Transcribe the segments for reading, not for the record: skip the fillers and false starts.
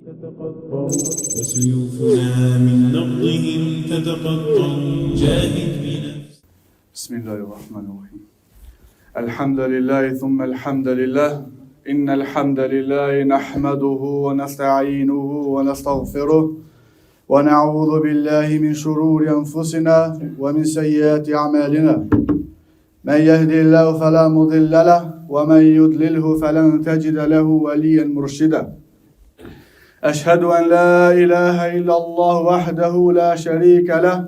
تتقطع وسيوفنا من نبضهم تتقطع جاهد بنفسك. بسم الله الرحمن الرحيم. الحمد لله ثم الحمد لله. إن الحمد لله نحمده ونستعينه ونستغفره ونعوذ بالله من شرور أنفسنا ومن سيئات أعمالنا. من يهدي الله فلا مضل له ومن يضلله فلن تجد له وليا مرشدا. أشهد أن لا إله إلا الله وحده لا شريك له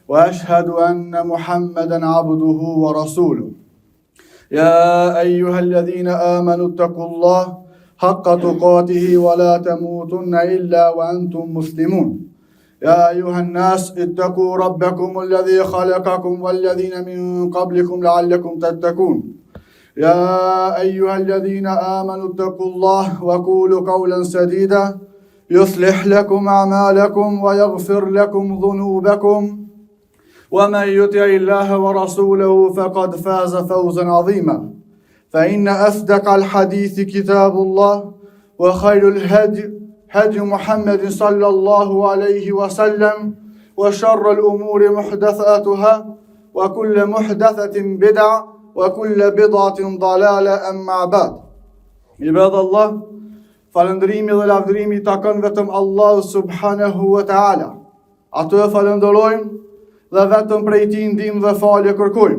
وأشهد أن محمدا عبده ورسوله. يا أيها الذين آمنوا اتقوا الله حق تقاته ولا تموتن إلا وأنتم مسلمون. يا أيها الناس اتقوا ربكم الذي خلقكم والذين من قبلكم لعلكم تتقون. يا أيها الذين آمنوا اتقوا الله وقولوا قولا سديدا يصلح لكم أعمالكم ويغفر لكم ذنوبكم ومن يطع الله ورسوله فقد فاز فوزا عظيما. فإن أصدق الحديث كتاب الله وخير الهدي هدي محمد صلى الله عليه وسلم وشر الأمور محدثاتها وكل محدثة بدعة وكل بدعة ضلالة أما بعد. عباد الله falëndrimi dhe lavdërimi i takon vetëm Allahu subhanahu wa ta'ala. Atë e falënderojmë dhe vetëm prej tij ndihmë dhe falje kërkojmë.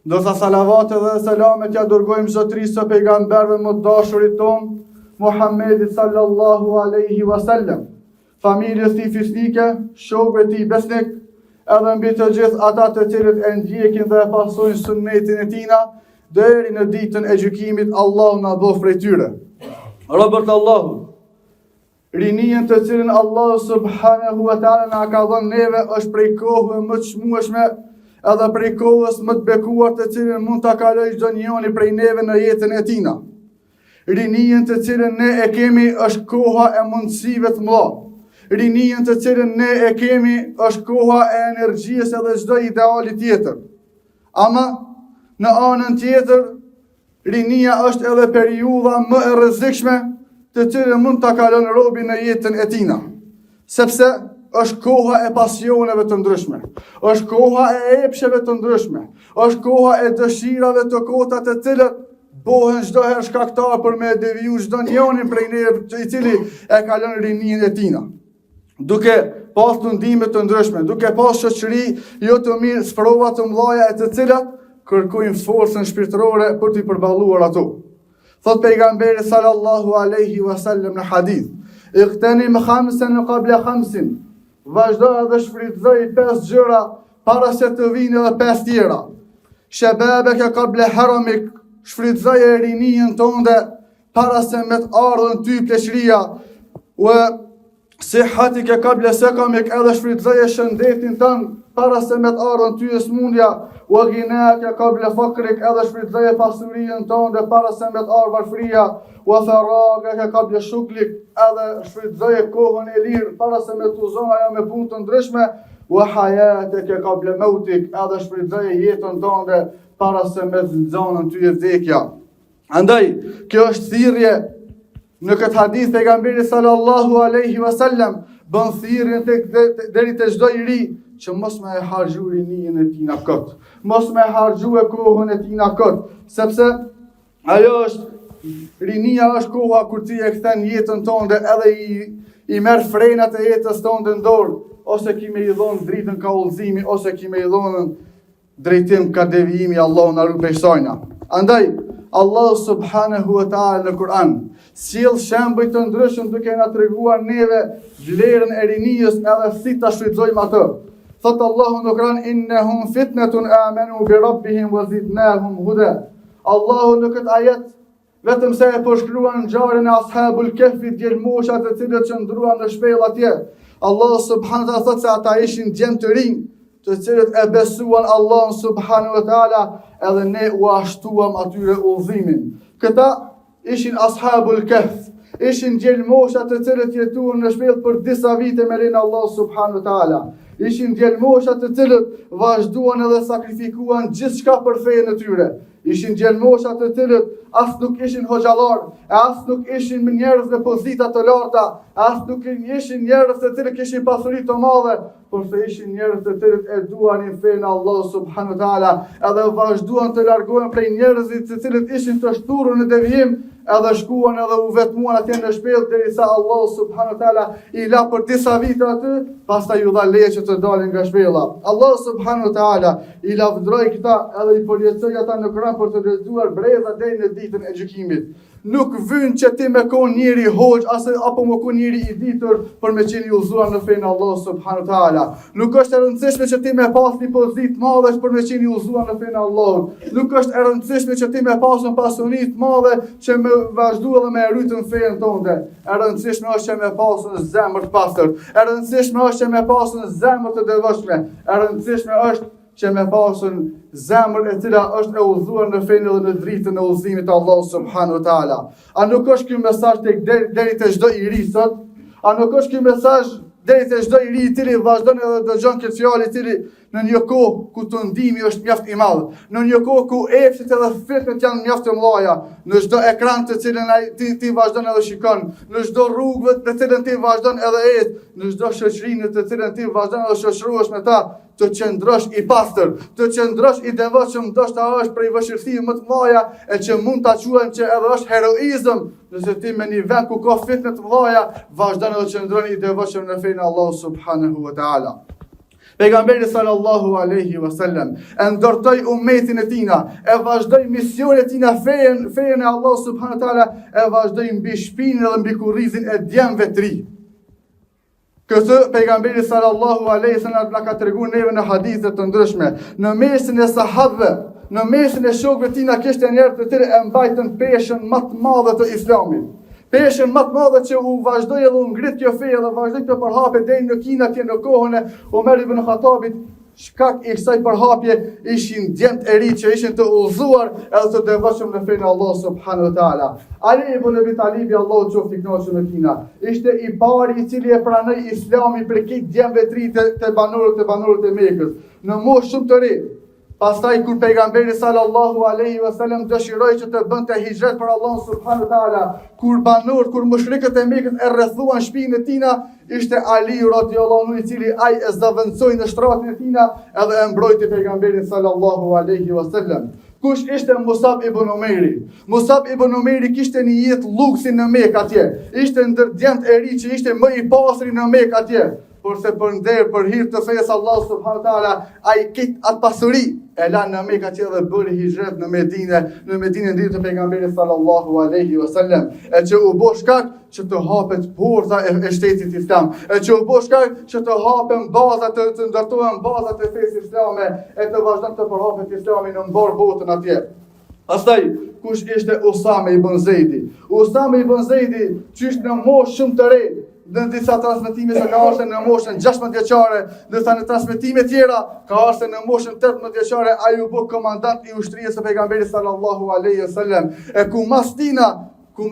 Ndërsa salavate dhe selamet ja dërgojmë zotërisë së pejgamberëve më të dashurit ton, Muhammedit sallallahu alaihi wasallam, familjes tij fisnike, shokëve tij besnik, edhe mbi të gjithë ata të cilët e ndjekin dhe e pasojnë sunnetin e tina deri në ditën e gjykimit. Allahu na bëf prej tyre. Robert Allahu, rinien të cilën Allahu subhanahu wa ta'ala na ka dhënë neve është prej kohëve më të çmueshme, edhe prej kohës më të bekuar të cilën mund ta kalojë çdo njeri prej neve në jetën e tina. Rinien të cilën ne e kemi është koha e mundësive të mëdha. Rinien të cilën ne e kemi është koha e energjisë edhe çdo ideali tjetër. Ama në anën tjetër, rinia është edhe periudha më e rrezikshme të cilën mund ta kalon robi në jetën e tina, sepse është koha e pasioneve të ndryshme, është koha e epsheve të ndryshme, është koha e dëshirave të kota të cilët bëhen çdo herë shkaktar për me deviju çdo njeri prej neve i cili e kalon rinin e tina. Duke pas tundime të ndryshme, duke pas shoqëri jo të mirë, sprova të mëdha e të cilat kërkojnë forcën shpirtërore për t'i përballuar ato. Thot pejgamberi sallallahu alaihi wasallam në hadith: "Iqtanim khamsan qabla khamsin." Vazhdo edhe shfrytëzoj 5 gjëra para se të vinë edhe 5 tjera. Shababaka qabla haramik, shfrytëzoj rinien tënde para se me të ardhën ty pleqëria. Wa sihatika qabla sakamik, edhe shfrytëzoj shëndetin tënd para se me të ardhën ty smundja. Wa ghinaka qabla fakrik, edhe shfrytëzoj pasurinë tënde para se me të ardhë varfëria. Wa faragaka qabla shuglik, edhe shfrytëzoj kohën e lirë para se me të uzon ajo me punë të ndryshme. Wa hayataka qabla mautik, edhe shfrytëzoj jetën tënde para se me të nxonën ty vdekja. Andaj, kjo është thirrje në këtë hadith. Pejgamberi sallallahu alaihi wasallam bën thirrjen deri te çdo i ri që mos me e harxhu rinien e tina kot, mos me harxhu kohën e tina kot, sepse ajo është, rinia është koha kur ti e kthen jetën tënde edhe i merr frenat e jetës tënde në dorë, ose ki me i dhonë dritën ka udhëzimi, ose ki me i dhonën drejtim ka devijimi. Allahu na ruaj prej sajna. Andaj Allahu subhanahu wa ta'ala në Kur'an sjell shembuj të ndryshëm duke na treguar neve vlerën e rinijës edhe si ta shfrytëzojmë atë. Thot Allahu në Kur'an: "Innahum fitnatun amanu bi rabbihim wa zidnahum huda." Allahu në këtë ajet vetëm se e përshkruan ngjarjen e ashabul kahfit, djelmoshat të cilët qëndruan në shpellë atje. Allahu subhanahu wa ta'ala thot se ata ishin djemë të rinj, të cilët e besuan Allahun subhanahu wa ta'ala, edhe ne u ashtuam atyre udhëzimin. Këta ishin ashabul kahf, ishin djelmoshat të cilët jetuan në shpellë për disa vite me lenin Allahu subhanahu wa ta'ala. Ishin djelmoshat të cilët vazhduan edhe sakrifikuan gjithçka për fenë e tyre. Ishin djelmoshat të cilët as nuk ishin hoxhallar, as nuk ishin njerëz me pozita të larta, as nuk ishin njerëz të cilët kishin pasuri të madhe, por se ishin njerëz të cilët e duanin fenë Allah subhanahu wa taala, edhe vazhduan të largohen prej njerëzit të cilët ishin të shturur në devijim, edhe shkuan edhe u vetmuan atje në shpellë derisa Allah subhanahu wa taala i la për disa vite aty, pastaj u dha leje që të dalin nga shpella. Allah subhanahu wa taala i lavdroi këta edhe i përjetësoi ata në Kur'an për të lexuar breza deri në ditën e gjykimit. Nuk vyn që ti me kon njëri hoxh apo me kon njëri i ditur për me qenë i udhëzuar në fenë Allah subhanahu wa taala. Nuk është e rëndësishme që ti me pas një pozitë të madhe për me qenë i udhëzuar në fenë Allahut. Nuk është e rëndësishme që ti me pas një pasuni të madhe që me vazhdu edhe me rrytën fenë tonë. E rëndësishme është që me pas një zemër të pastër. E rëndësishme është që me pas një zemër të devotshme. E rëndësishme është që me pasën zemër e cila është e udhëzuar në fenë dhe në dritën e udhëzimit të Allah subhanahu wa taala. A nuk është ky mesazh tek deri te çdo i ri sot? A nuk është ky mesazh deri te çdo i ri i cili vazhdon edhe dëgjon këtë fjalë i cili në një kohë ku të ndihmi është mjaft i madh, në një kohë ku efsit edhe fitnet janë mjaft të mëdha, në çdo ekran të cilën ti vazhdon edhe shikon, në çdo rrugë të cilën ti vazhdon edhe ec, në çdo shoqërinë të cilën ti vazhdon edhe shoqërohesh me ta, të qëndrosh i pastër, të qëndrosh i devotshëm, ndoshta është prej vështirësive më të mëdha e që mund ta quajmë që edhe është heroizëm, nëse ti me një vend ku ka fitnë të mëdha, vazhdon edhe qëndron i devotshëm në fenë Allah subhanahu wa taala. Pejgamberi sallallahu alaihi wasallam e ndërtoi ummetin e tina, e vazhdoi misionin e tina fejen e Allah subhanahu wa taala, e vazhdoi mbi shpinën dhe mbi kurrizin e djemve të ri. Këtë pejgamberi sallallahu alaihi wasallam na ka treguar neve në hadithe të ndryshme, në mesin e sahabëve, në mesin e shokëve tina kishte njerëz të cilë e mbajtën peshën më të madhe të Islamit. Peshën më të madhe që u vazhdoi edhe u ngrit kjo fe dhe vazhdoi të përhapet deri në Kinë atje në kohën e Omer ibn Khattabit. Shkak i kësaj përhapje ishin djemt e ri që ishin të udhëzuar edhe të devotshëm në fenë Allah subhanahu wa taala. Ali ibn Abi Talib, Allahu qoftë i kënaqur me tina, ishte i pari i cili e pranoi Islamin për këtë djemve të ri të banorët e Mekës, në moshë shumë të ri. Pastaj kur pejgamberi sallallahu alaihi wasallam dëshiroi që të bënte hijret për Allahun subhanahu wa taala, kur banorët, kur mushrikët e Mekës e rrethuan shtëpinë e tina, ishte Ali radhiyallahu anhu i cili ai e zaventçoi në shtratin e tina edhe e mbrojti pejgamberin sallallahu alaihi wasallam. Kush ishte Musab ibn Umeri? Musab ibn Umeri kishte një jetë luksi në Mekë atje. Ishte ndër djemt e ri që ishte më i pastri në Mekë atje. Porse për hir të fesë Allah subhanahu wa taala, ai kit atë pasuri e la në Mekë atje dhe bëri hijret në Medinë ndër të pejgamberit sallallahu alaihi wasallam, e që u bë shkak që të hapet porta e shtetit islam, e që u bë shkak që të hapen bazat, të ndërtohen bazat e fesë islame, e të vazhdon të përhapet Islami në mbar botën atje. Pastaj, kush ishte Usame ibn Zeidi? Usame ibn Zeidi, që ishte në moshë shumë të re, në disa transmetime se ka ardhur në moshën 16 vjeçare, ndërsa në transmetime tjera ka ardhur në moshën 18 vjeçare, ai u bë komandant i ushtrisë së pejgamberit sallallahu alaihi wasallam, e ku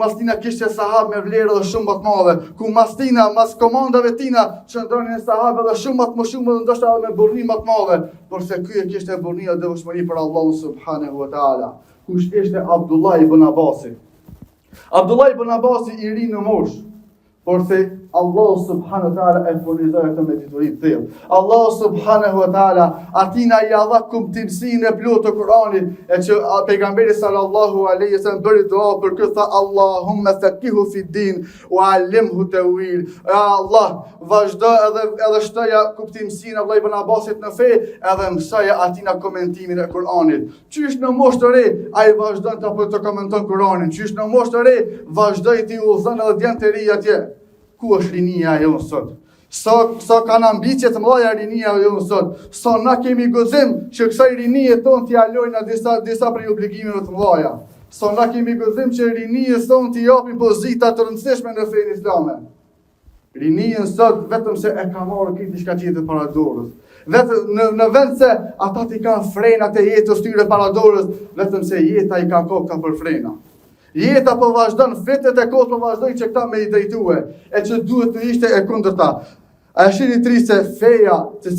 Mastina kishte sahabë me vlerë dhe shumë më të madhe, ku Mastina mas komandave tina çndronin sahabë dhe shumë më shumë dhe ndoshta edhe me burrni më të madhe, por se ky e kishte burrni dhe devotshmëri për Allahun subhanahu wa taala. Kush ishte Abdullah ibn Abbasi? Abdullah ibn Abbasi i ri në moshë, por se Allah subhanahu wa taala e furnizoi atë me dituri të thellë. Allah subhanahu wa taala atina i dha kuptimsinë e plotë të Kuranit, e që pejgamberi sallallahu alaihi wasallam bëri dua për këtë, tha Allahumma faqihu fi din wa allimhu tawil. Ja Allah, vazhdo edhe shtoja kuptimsinë Abdullah ibn Abbasit në fe, edhe mësoja atina komentimin e Kuranit. Qysh në moshë të re ai vazhdon të komenton Kuranin, qysh në moshë të re vazhdoi të udhëzon edhe djemt të ri atje. Ku është rinia jonë sot? Sa kanë ambicie të mëdha rinia jonë sot? Sa na kemi gëzim që kësaj rinie tonë t'i alojnë disa prej obligimeve të mëdha? Sa na kemi gëzim që rinies tonë t'i japin pozita të rëndësishme në fenë islame? Rinien sot vetëm se e ka marrë këtë diçka tjetër para dorës. Vetëm në vend se ata t'i kanë frenat e jetës tyre para dorës, vetëm se jeta i ka kokta për frena. Jeta po vazhdon, fitet e kohës po vazhdojnë që këta me i drejtue, e që duhet të ishte e kundërta. A shihni triste feja e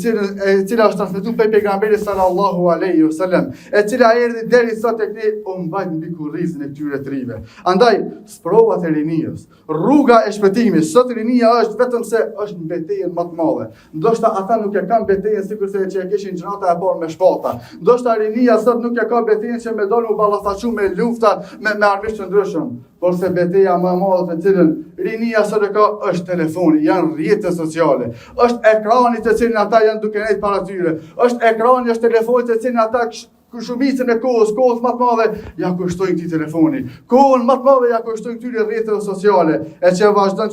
cila është transmetuar prej pejgamberit sallallahu alaihi wasallam, e cila erdhi deri sot tek ne u mbajt mbi kurrizin e këtyre të rive. Andaj sprovat e rinijës, rruga e shpëtimit, sot rinia është vetëm se është mbetejën më të madhe. Ndoshta ata nuk e kanë betejën sikurse që e kishin xhanata e parë me shpata. Ndoshta rinia sot nuk e ka betejën që me dalë u ballafaqu me lufta me armiq të ndryshëm. Por se beteja më e madhe të cilën rinia sot e ka është telefoni, janë rrjetet sociale, është ekrani të cilin ata janë duke nejtë para tyre, është ekrani, është telefoni të cilin ata shumicën e kohës më të madhe ja kushtojnë këtij telefoni. Kohën më të madhe ja kushtojnë këtyre rrjeteve sociale, e që vazhdon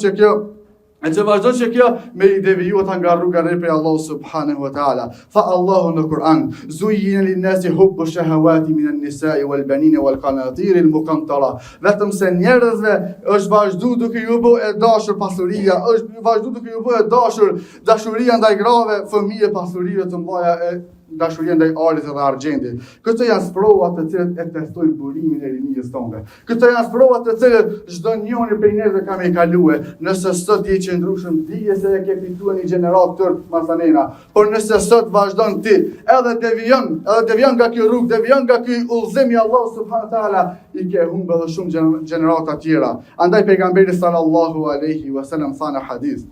që kjo me i devijuat nga rruga e prej Allahu subhanahu wa taala. Fa Allahu në Kur'an: "Zuyyina lin-nasi hubbu shahawati minan nisa'i wal banina wal qanatir al muqantara." Vetëm se njerëzve është vazhdu duke ju bë e dashur pasuria, është vazhdu duke ju bë e dashur dashuria ndaj grave, fëmijë, pasurive të mëdha e dashuria ndaj arit dhe argjendit. Këto janë sprovat të cilët e testojnë burimin e rinijës tonë. Këto janë sprovat të cilët çdo njëri prej njerëzve ka me kalue. Nëse sot je qëndrueshëm, dije se e ke fituar një gjenerat tërë masanena. Por nëse sot vazhdon ti, edhe devion nga kjo rrugë, devion nga ky udhëzim i Allah subhanahu wa taala, i ke humbë edhe shumë gjenerata tjera. Andaj pejgamberi sallallahu alaihi wasallam tha në hadith: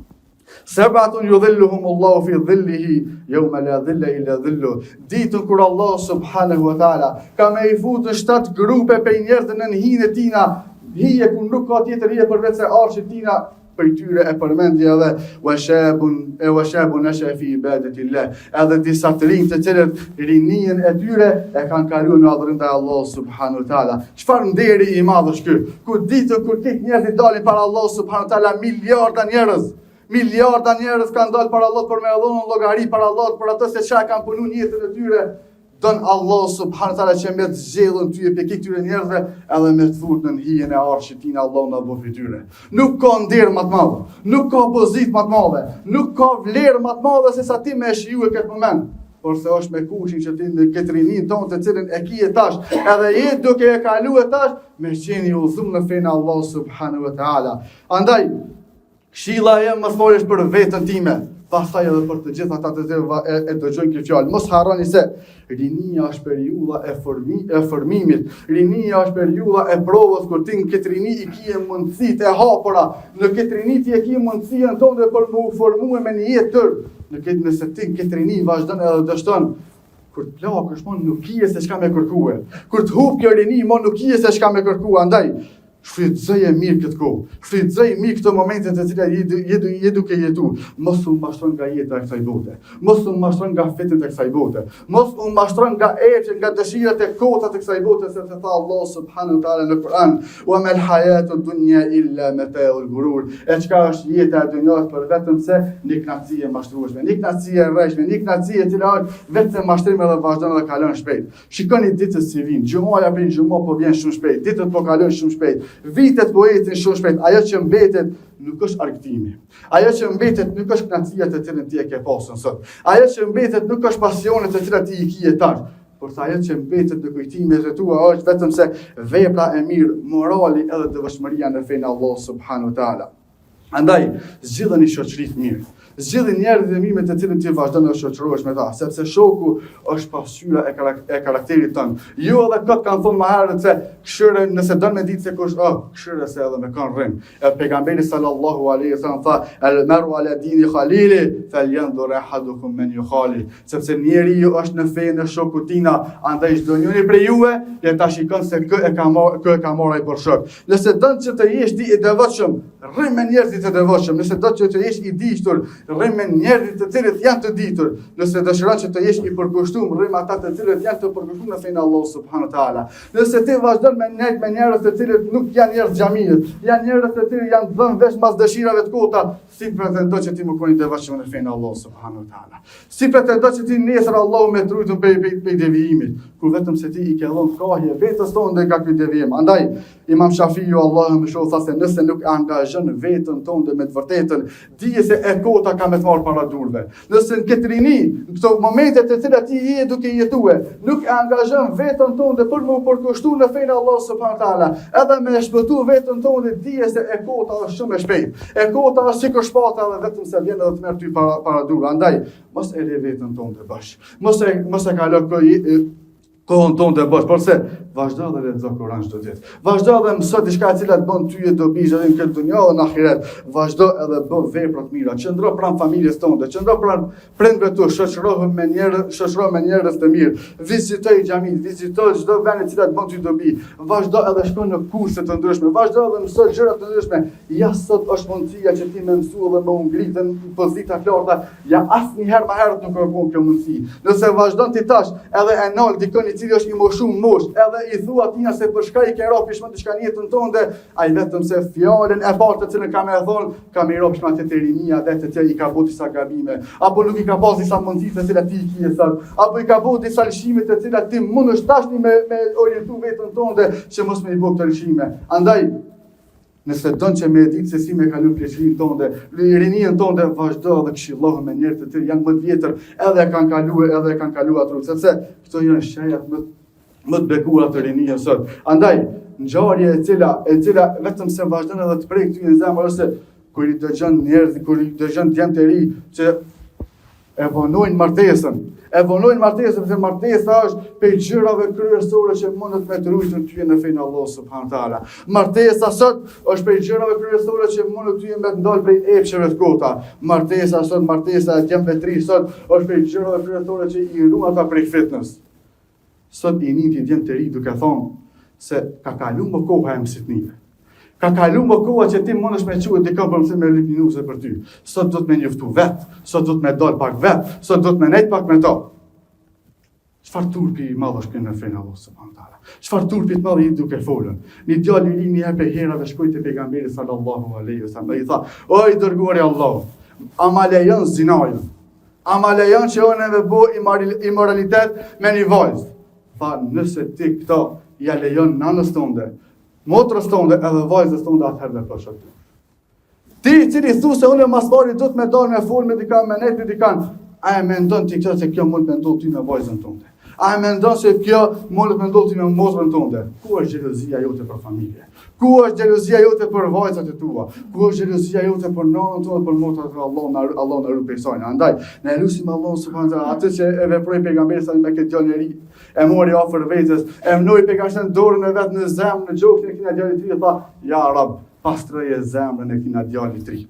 "Sab'atun yudhilluhum Allahu fi dhillihi yawma la dhilla illa dhilluh." Ditën kur Allah subhanahu wa taala ka me i futë 7 grupe për njerëzve në hijen e tina, hije ku nuk ka tjetër hije përveç se arshit tina, për tyre e përmendja edhe wa shabun nasha fi ibadatillah, edhe disa të rinj të cilët rinien e tyre e kanë kaluar në adhurim te Allah subhanahu wa taala. Çfarë nderi i madh është ky? Ku ditën kur tek njerëzit dalin para Allah subhanahu wa taala, miliarda njerëz kanë dalë para Allahut për me dhënë llogari para Allahut për atë se çfarë kanë punuar në jetën e tyre. Don Allah subhanahu wa taala që me të zgjedhën ty e peki këtyre njerëzve edhe me të futur në hijen e arshit tina, Allahu na bëf tyre. Nuk ka nder më të madh, nuk ka pozitë më të madhe, nuk ka vlerë më të madhe se sa ti me shiju këtë moment. Por se është me kushin që ti në këtë rinin tonë të cilën e kije tash, edhe jetë duke e kaluar tash, me qeni udhëzum në fenë Allah subhanahu wa taala. Andaj këshilla jem mos folësh për veten time, pastaj edhe për të gjithë ata të cilët e dëgjojnë këtë fjalë. Mos harroni se rinia është periudha e formimit, rinia është periudha e provës kur ti në këtë rini i kije mundësitë e hapura, në këtë rini ti e kije mundësinë tonë për të u formuar me një jetë tërë. Nëse ti në këtë rini vazhdon edhe dështon, kur të plakësh nuk kije se çka me kërkuar. Kur të hub kjo rini nuk kije se çka me kërkuar. Andaj shfrytëzoje mirë këtë kohë, shfrytëzoje mirë këto momente të cilat je duke jetu. Mos u mashtron nga jeta e kësaj bote, mos u mashtron nga fetet e kësaj bote, mos u mashtron nga epshet, nga dëshirat e kota të kësaj bote, se të tha Allah subhanahu wa taala në Kur'an: "Wa mal hayatu dunya illa mata'ul ghurur." E çka është jeta e dunjas për vetëm se një kënaqësi e mashtrueshme, një kënaqësi e rreshme, një kënaqësi e cila është vetëm mashtrim edhe vazhdon dhe kalon shpejt. Shikoni ditët si vijnë, xhumaja prej xhumo po vjen shumë shpejt, ditët po kalojnë shumë shpejt. Vitet po ecin shumë shpejt. Ajo që mbetet nuk është argëtimi. Ajo që mbetet nuk është kënaqësia të cilën ti e ke pasur sot. Ajo që mbetet nuk është pasionet të cilat ti i kije tash. Por sa ajo që mbetet në kujtimet e tua është vetëm se vepra e mirë, morali edhe devotshmëria në fenë Allah subhanahu wa taala. Andaj zgjidheni shoqëri të mirë. Zgjidhni njerëz të mirë me të cilët ti vazhdon të shoqërohesh me ta, sepse shoku është pasqyra e karakterit tënd. Ju edhe këtë kanë thonë më herët se këshire nëse don me ditë se kush këshire se edhe me kanë rrim. Pejgamberi sallallahu alaihi wasallam tha: "El maru ala dini khalili falyanzur ahadukum man yukhali." Sepse njeriu është në fenë e shokut tina, andaj çdo njeri prej juve le ta shikon se kë e ka marrë ai për shok. Nëse don që të jesh ti i devotshëm, rrim me njerëzit e devotshëm. Nëse do që të jesh i ditur, rrim me njerëzit të cilët janë të ditur. Nëse dëshiron që të jesh i përkushtuar, rrim ata të cilët janë të përkushtuar në fenë Allah subhanahu wa taala. Nëse ti vazhdon me njerëz të cilët nuk janë njerëz xhamie, janë njerëz të cilët janë dhënë vesh mbas dëshirave të kota, si pretendon që ti më koni devotshëm në fenë Allah subhanahu wa taala? Si pretendon që ti nesër Allahu me trujtën për devijimit, kur vetëm se ti i ke dhënë kohë vetes tonë nga ky devijim. Andaj Imam Shafiu Allahu më shoh thasë nëse nuk angazh angazhon veten tonë me të vërtetën, dije se e kota ka me të marrë para durve. Nëse në këtë rini, në këto momente të cilat ti je duke jetue, nuk e angazhon veten tonë për më përkushtuar në fenë Allah subhanahu taala, edhe me shpëtu veten tonë, dije se e kota është shumë e shpejt. E kota është sikur shpata dhe vetëm se vjen edhe të merr ty para durve. Andaj, mos e le veten tonë të bash. Mos e kalo kohën tonë të bash, porse vazhdo dhe lexo Kur'an çdo ditë. Vazhdo dhe mëso diçka e cila të bën ty të dobish edhe në këtë dunjë dhe në ahiret. Vazhdo edhe bën vepra të mira. Qëndro pranë familjes tonë, qëndro pranë prindërve tu, shoqërohu me njerëz të mirë. Vizitoj xhamin, vizitoj çdo vend i cila të bën ty dobi. Vazhdo edhe shko në kurse të ndryshme. Vazhdo edhe mëso gjëra të ndryshme. Ja sot është mundësia që ti më mësua dhe më ngritën në pozita të larta. Ja asnjëherë më herët nuk kërkon kjo mundësi. Nëse vazhdon ti tash edhe e nol dikon i cili është i moshuar mosh, edhe i thua atina se për shka i ke ropish më të shka një jetën tonë, ai vetëm se fjallën e parë të cilën ka me thonë, ka me ropish më të rinia dhe të tjerë i ka bëu disa gabime, apo nuk i ka pas disa mundësi të cilat ti i kije sot, apo i ka bëu disa lëshime të cilat ti mund është tashni me orientu vetën tonë që mos me i bëu këto lëshime. Andaj, nëse don që me ditë se si me kalu pleqërinë tonë, rinien tonë, vazhdo dhe këshillohu me njerëz të tjerë janë më të vjetër, edhe kanë kaluar rrugë, sepse këto janë shajat më të bekuara të rinien sot. Andaj, ngjarje e cila vetëm se vazhdon edhe të prek ty në zemër ose kur i dëgjon njerëz, kur i dëgjon djem të ri që e vonojnë martesën, sepse martesa është për gjërave kryesore që mundet me të rujtën ty në fejnë Allah subhanahu taala. Martesa sot është për gjërave kryesore që mundet ty me të ndalë prej epsheve të kota. Martesa e djemve të ri sot është për gjërave kryesore që i ruan ata prej fitnës. Sot i niti djem të ri duke thonë se ka kalu më koha e mësitnive. Ka kalu më koha që ti mundesh me quhet dikon për mësim me lipinuse për ty. Sot do të me njoftu vetë, sot do të me dal pak vetë, sot do të me nejt pak me to. Çfarë turpi i madh është kënë në fenë Allah subhanahu taala? Çfarë turpi të madh i duke folën? Një djalë i ri një herë për herave shkoi te pejgamberi sallallahu alaihi wasallam. Ai tha: "O i dërguari i Allahut, a ma lejon zinajën? A ma lejon që unë me bë immoralitet me një vajzë?" Tha: "Nëse ti këto ja lejon nanës tënde, motrës tënde edhe vajzës tënde, atëherë dhe përshë ty. Ti cili thu se unë mas pari do të me dalë me fol me dikan, me nejt me dikan, a e mendon ti këtë se kjo mund me ndodh ty me vajzën tënde? A e mendon se kjo mund me ndodh ty me motrën tënde? Ku është xhelozia jote për familje? Ku është xhelozia jote për vajzat e tua? Ku është xhelozia jote për nanën tënde, për motrat e Allah në rrugë personi? Andaj, ne lutim Allahun subhanallahu teala atë që e veproi pejgamberi sa me këtë djalë ri, e mori afër vetes, e mnoi pejgamberin dorën e vet në zemrën e gjokën e këtij djalit të ri, tha: "Ya Rab, pastroje zemrën e këtij djalit të ri."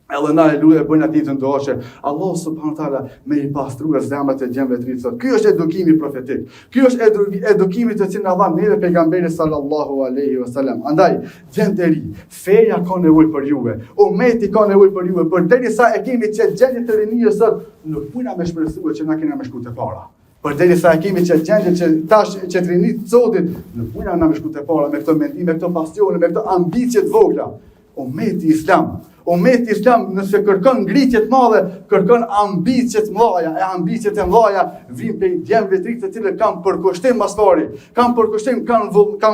Edhe na e luaj bëjnë atë të ndoshë. Allah subhanahu taala me i pastruar zemrat e djemve të ri sot. Ky është edukimi profetik. Ky është edukimi të cilin na dha neve pejgamberi sallallahu alaihi wasallam. Andaj, djemt e ri, feja ka nevojë për juve, ummeti ka nevojë për juve, përderisa e kemi që gjendje të rinjë sot, nuk puna me shpresuar që na kena me shku te para. Përderisa e kemi që gjendje që tash që të rinit të sotit, nuk puna na me shku te para me këto mendime, me këto pasione, me këto ambicie të vogla. Ummeti islam nëse kërkon ngritje të madhe, kërkon ambicie të mëdha, e ambiciet e mëdha vijnë prej djemve të ri të cilët kanë përkushtim mas pari, kanë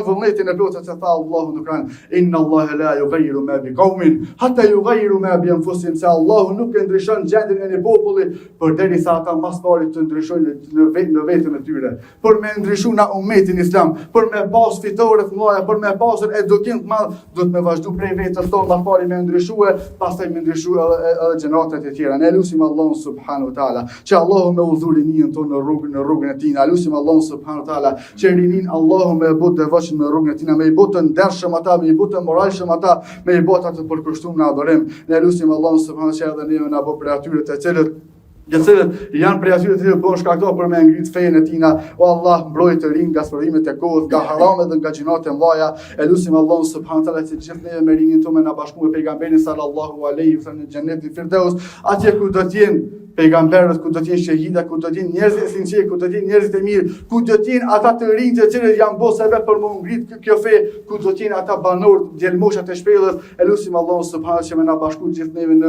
vullnetin e plotë që tha Allahu në Kur'an: "Inna Allaha la yughayyiru ma biqawmin hatta yughayyiru ma bi anfusihim", se Allahu nuk e ndryshon gjendjen e një populli përderisa ata mas pari të ndryshojnë në vetën e tyre. Për me ndryshuar na ummetin islam, për me pas fitore të mëdha, për me pasur edukim të madh, do të me vazhdu prej vetës tonë mas pari me ndryshue, pastaj me ndryshu edhe gjeneratët e tjera. Ne lutim Allahun subhanahu taala që Allahu me udhëzoj rinin tonë në rrugën e tij. Ne lutim Allahun subhanahu taala që rinin Allahu me bot devotshëm në rrugën e tij, me i bot të ndershëm ata, me i bot të moralshëm ata, me i bot ata të përkushtuar në adhurim. Ne lutim Allahun subhanahu që edhe ne na bëj për atyre të cilët janë prej atyre të cilët bën shkaktor për me ngrit fenë e tina. O Allah, mbroj të rinj nga sprovimet e kohës, nga haramet dhe nga gjinat e mëdha. E lutim Allahun subhanahu taala që gjithë neve me rinin tonë na bashkojmë me pejgamberin sallallahu alaihi wasallam në xhenetin Firdaus, atje ku do të jenë pejgamberët, ku do të jenë shahida, ku do të jenë njerëzit e sinqertë, ku do të jenë njerëzit e mirë, ku do të jenë ata të rinj të cilët janë bërë sebeb për më ngrit kjo fe, ku do të jenë ata banorë, djelmoshat e shpellës. E lutim Allahun subhanahu që me na bashkojë gjithë neve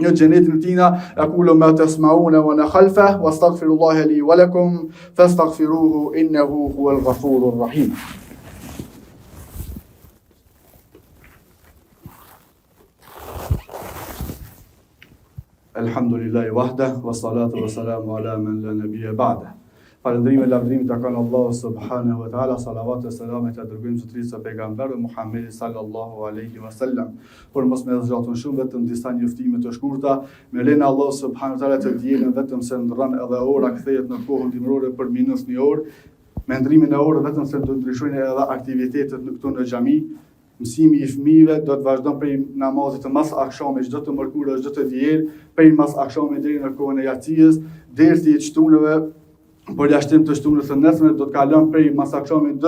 në xhenetin tina. Aqulu ma tasma'una wa ana khalfa wastaghfirullaha li wa lakum fastaghfiruhu innahu huwal ghafurur rahim. Elhamdulillahi wahda, wa salatu wa salamu ala man la nabiyya ba'da. Falëndrimi e lavdrimit të kanë Allahu subhanahu wa ta'ala, salavat e selamet e dërgojmë zotërisë së pejgamberit Muhammedit sallallahu alaihi wasallam. Por mos me zgjatun shumë, vetëm disa njoftime të shkurta, me lenë Allahu subhanahu wa ta'ala të dielën vetëm se ndrron edhe ora kthehet në kohën dimërore për minus një orë, me ndrimin e orës vetëm se do ndryshojnë edhe aktivitetet në këtu në xhami. Mësimi i fëmijëve do të vazhdon prej namazit të mas akşamit çdo të mërkurë, çdo të diel, prej mas akşamit deri në kohën e yacies, dersi i shtunëve për jashtim të shtunës së nesërme do të kalon prej mas akşamit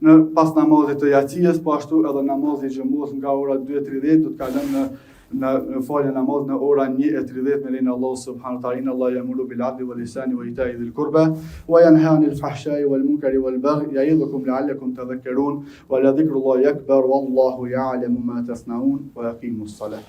në pas namazit të yacies, po ashtu edhe namazi i xhumos nga ora 2:30 do të kalon në falje namaz në ora 1:30 me lenin Allah subhanahu wa ta'ala. Inna Allah ya'muru bil 'adli wal ihsani wa ita'i dhil qurba wa yanha 'anil fahsha'i wal munkari wal baghi ya'idhukum la'allakum tadhakkarun wa la dhikrullahi akbar wallahu ya'lamu ma tasna'un wa aqimus salah.